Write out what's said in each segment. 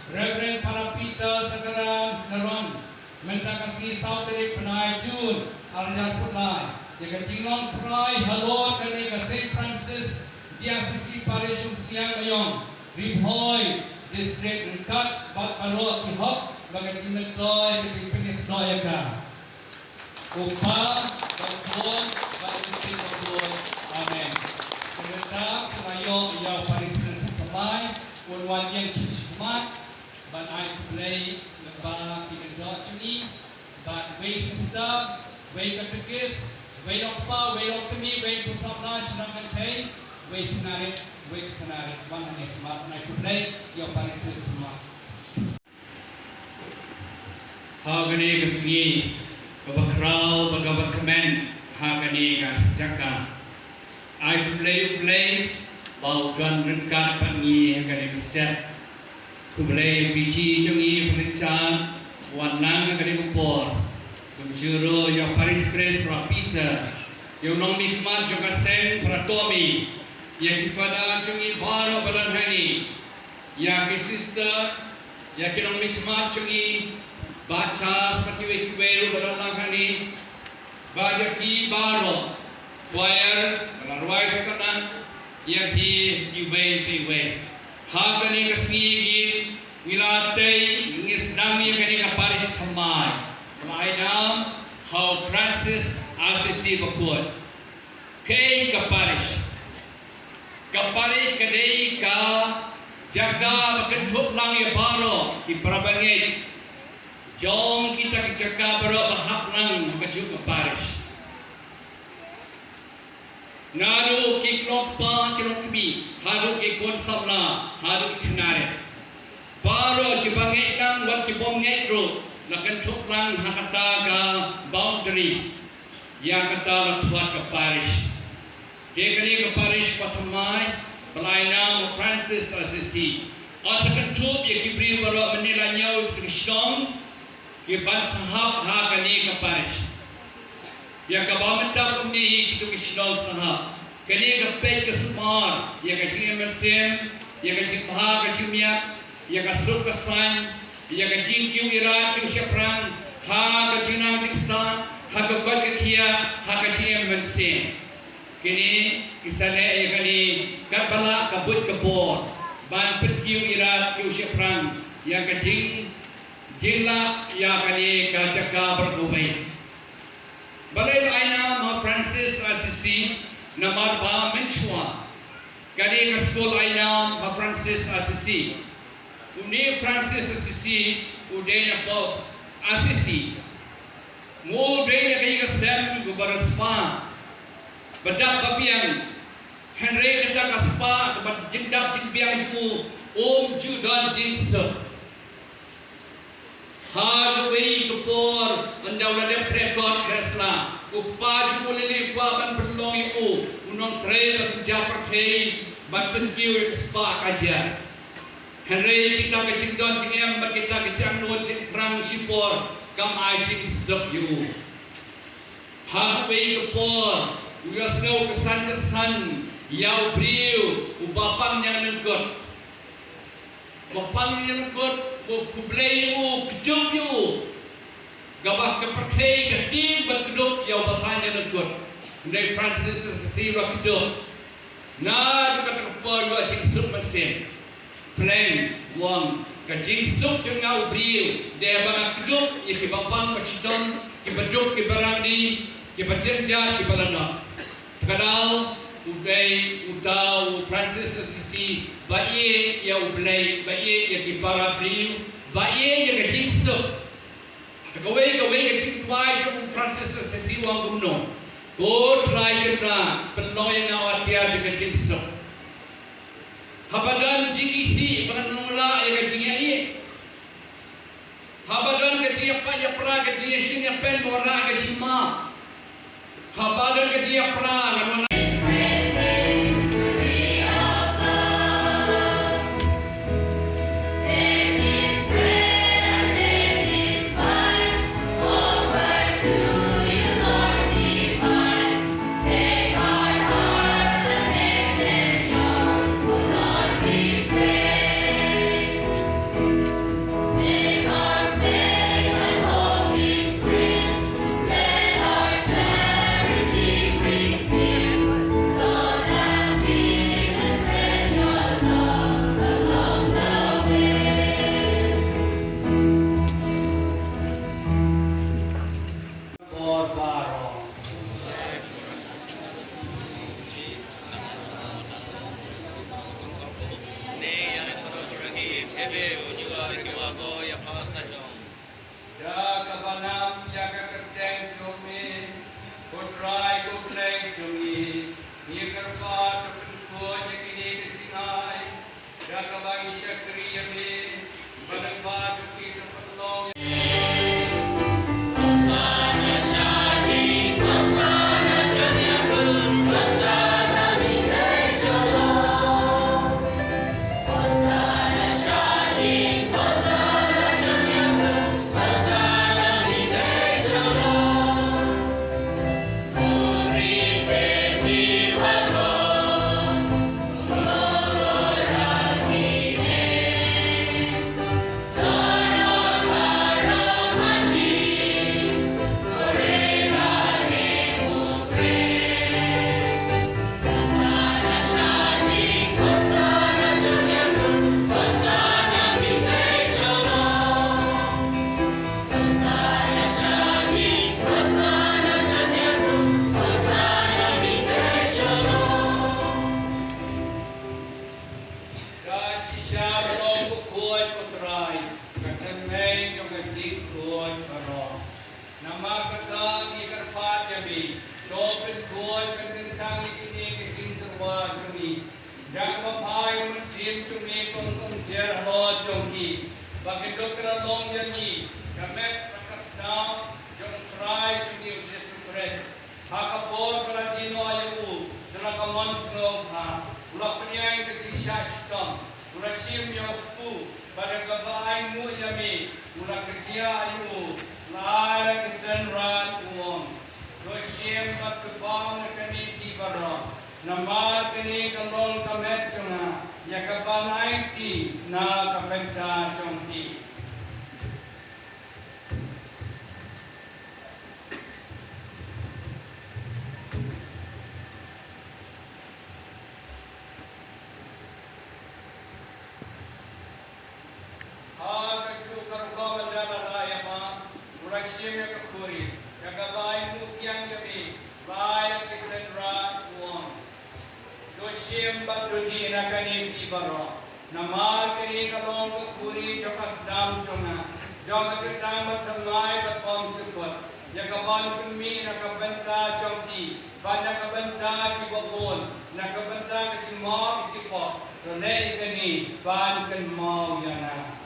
Reverend Parapita Sagaran Naron, Mentakasi Saudari Penai Jun, Arjal Punai, Jaga Jingong Prai, Halor Kanega St. Francis, Diasisi Parishum Siang Ayong, Riphoy, District Rikat, Bat Parot Pihok, Baga Jimentoy, Ketipenis Noyaga. Upa, Bangkun, Baga District Bangkun. Amen. Kereta Penayong Yau Parisian Setamai, Unwan Yang Kishkumat, But I play the bar in the Dutchly, but way sister, way katekis, way okpa, way optimi, way to sabna, chinamate, way to narit, one and I play your Parisian Setamai. Hagani Gasni, Babakral, Bagabaman, Hagani Jaka. I play, Balkan Rinkat Pani, Hagani Step. Kublai biji jungi perencan warna negeri Bupor, kunjuro yang Paris Grace Rapita, yang nong mikmat juga sen peratomi, yang kifada jungi baru badan hani, yang sister, yang nong mikmat jungi baca seperti weru badan hani, bajaki baru, wire melarwai sekanan, yang di way. Hagani kasigi milatei ngisdami kani kaparish thamai maidam how Francis RCC bakut kei kaparish kadei ka jaga bakenthuk lang ya baro di prabangai jong kita jaga baro bahap lang kajuk kaparish Naru ki kloppa kilokbi haru ki kon sabla haru ki khnare baro ki bangai lang wat ki bom ngai ro lakan thuklang hakata ka boundary ya kata lakwat ka parish ke kani ka parish pathamai pelaina Francis Assisi asakan thup ye ki bri baro menila nyau krishon ki ban sahab ha kani ka parish ya kabamenta kumni itu kisau sahab kini kapei kesumar ya kacing emersen ya kacing maha kacimia ya kasuk kesan ya kacing kiu irat kiu syapran ha kacing nangstan ha kakot kekia ha kacing emersen kini kisane ya kini kapala kabut kebor ban pet kiu irat kiu syapran ya kacing jila ya kini kacaka berkubai Balai laina ma Francis Assisi namar ba menshua kani ka school laina ma Francis Assisi uni Francis Assisi udena po Assisi mo udena kai ka sem go baraspa badak kapian Henry kata kaspa kebat jindak jinbiang ju judan jinse Hagway kepor mendaulah dia rekod Krisla upaju mulai ban berlongi unong trail kerja percaya ban penkiu spa kajian Henry kita kecingdon cingem kita kecang nuan cingkrang sipor kam ajing sep you Hagway kepor uyasno kesan yau priu ubapang yang nengkot bapang yang nengkot Kublai u kejup you gabah kepercayai ketim berkedup yau basahnya nengkut Ndai Francis Sira kedup na dekat kepor dua cing sup mesin plan wang kajing sup cengau briu dia barang kedup ya ki bapang bersidon ki berjup ki barang di ki berjenja ki balana kadal udai udau Francis Assisi baye ya ublai baye ya ki para briu baye ya ke jingsup sekawai ke jingwai jo Francis Assisi wang gumno go try kena peloy na watia ke jingsup habadan jingisi pananura ya ke jingai habadan ke dia pa ya pra ke dia shin ya pen mora ke jima habadan ke dia pra bagi dokter long yang ni, kami rakas now, jom try to give this bread. Hakapor para dino ayu, dalam kaman snow ha, ulah penyai ketisah stone, ulah sim yang pu, pada kebaik mu yami, ulah ketia ayu, lara kesen ran uang, dosim mat kebang kini tibarang, namar kini kalong kamet cuma, ya kebanai ti na kapenta congti. Namar kini kalong kuri jokat dam cuma, jokat dam terlai berpom cepat. Jakaban kami nak benda congti, banyak benda di bawah, nak benda kecimau di pok. Renai kini ban kan mau yana.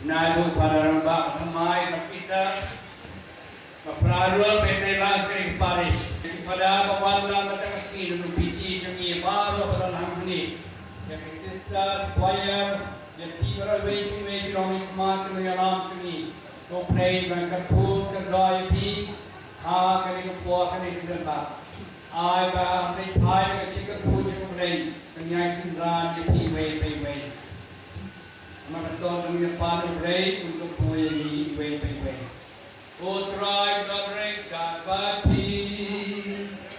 Nadu para rambak ramai kita Prarual PT Langkring Paris pada pawala mata kasih dan pici jangi baru pada hari yang sister choir yang tiba wei romi smart mengalam sini to play bangkat pun kerja ini kali kepuas kali tidak ai ba hai ke cikgu pun play kenyai sindran di wei maka Tuhan kami paling baik untuk menjadi baik-baik. Oh try God rekat bati,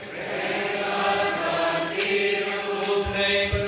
rekat bati, oh play